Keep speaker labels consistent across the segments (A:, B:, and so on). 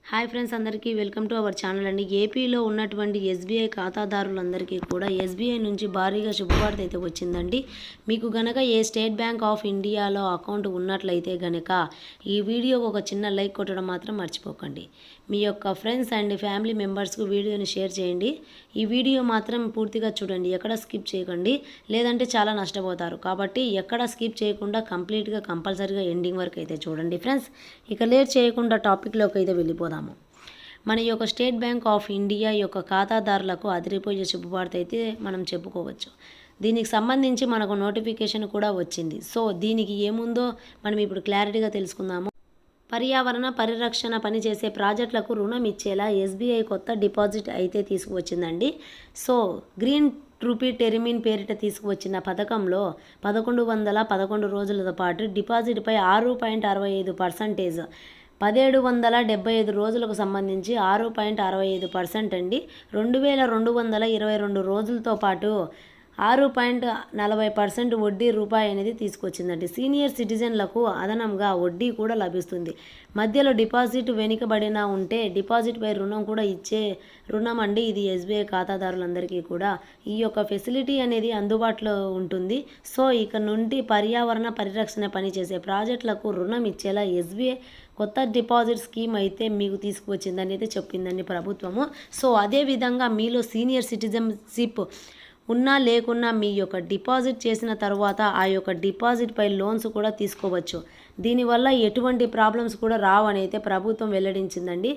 A: Hi friends, అందరికీ welcome to our channel అండి. ఏపీలో ఉన్నటువంటి ఎస్బీఐ ఖాతాదారులందరికీ కూడా ఎస్బీఐ నుంచి భారీగా శుభవార్త అయితే వచ్చిందండి. మీకు గనక ఏ స్టేట్ బ్యాంక్ ఆఫ్ ఇండియాలో అకౌంట్ ఉన్నట్లయితే గనక ఈ వీడియోకి ఒక చిన్న లైక్ కొట్టడం మాత్రం మర్చిపోకండి. మీ యొక్క ఫ్రెండ్స్ అండ్ ఫ్యామిలీ మెంబర్స్కు వీడియోని షేర్ చేయండి. ఈ వీడియో మాత్రం పూర్తిగా చూడండి, ఎక్కడ స్కిప్ చేయకండి, లేదంటే చాలా నష్టపోతారు. కాబట్టి ఎక్కడ స్కిప్ చేయకుండా కంప్లీట్గా కంపల్సరీగా ఎండింగ్ వరకు అయితే చూడండి ఫ్రెండ్స్. ఇక లేట్ చేయకుండా టాపిక్లోకి అయితే వెళ్ళిపోదాం. మన యొక్క స్టేట్ బ్యాంక్ ఆఫ్ ఇండియా యొక్క ఖాతాదారులకు అదిరిపోయే శుభవార్త అయితే మనం చెప్పుకోవచ్చు. దీనికి సంబంధించి మనకు నోటిఫికేషన్ కూడా వచ్చింది. సో దీనికి ఏముందో మనం ఇప్పుడు క్లారిటీగా తెలుసుకుందాము. పర్యావరణ పరిరక్షణ పనిచేసే ప్రాజెక్టులకు రుణం ఇచ్చేలా ఎస్బీఐ కొత్త డిపాజిట్ అయితే తీసుకువచ్చిందండి. సో గ్రీన్ రూపీ టెర్మిన్ పేరిట తీసుకువచ్చిన పథకంలో 1111 రోజులతో పాటు డిపాజిట్పై 6.65%, 1775 రోజులకు సంబంధించి 6.65% అండి, 2222 రోజులతో పాటు 6.40% వడ్డీ రూపాయి అనేది తీసుకొచ్చిందండి. సీనియర్ సిటిజన్లకు అదనంగా వడ్డీ కూడా లభిస్తుంది. మధ్యలో డిపాజిట్ వెనుకబడిన ఉంటే డిపాజిట్పై రుణం కూడా ఇచ్చే రుణం అండి ఇది. ఎస్బీఐ ఖాతాదారులందరికీ కూడా ఈ యొక్క ఫెసిలిటీ అనేది అందుబాటులో ఉంటుంది. సో ఇక నుండి పర్యావరణ పరిరక్షణ పనిచేసే ప్రాజెక్టులకు రుణం ఇచ్చేలా ఎస్బీఐ కొత్త డిపాజిట్ స్కీమ్ అయితే మీకు తీసుకువచ్చిందని అయితే చెప్పిందండి ప్రభుత్వము. సో అదేవిధంగా మీలో సీనియర్ సిటిజన్షిప్ ఉన్నా లేకున్నా మీ యొక్క డిపాజిట్ చేసిన తర్వాత ఆ యొక్క డిపాజిట్పై లోన్స్ కూడా తీసుకోవచ్చు. దీనివల్ల ఎటువంటి ప్రాబ్లమ్స్ కూడా రావని అయితే ప్రభుత్వం వెల్లడించిందండి.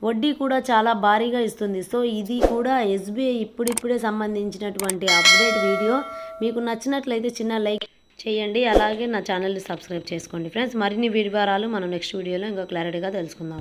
A: వడ్డీ కూడా చాలా భారీగా ఇస్తుంది. సో ఇది కూడా ఎస్బీఐ ఇప్పుడిప్పుడే సంబంధించినటువంటి అప్డేట్ వీడియో. మీకు నచ్చినట్లయితే చిన్న లైక్ చేయండి, అలాగే నా ఛానల్ని సబ్స్క్రైబ్ చేసుకోండి ఫ్రెండ్స్. మరిన్ని వివరాలు మనం నెక్స్ట్ వీడియోలో ఇంకా క్లారిటీగా తెలుసుకుందాం.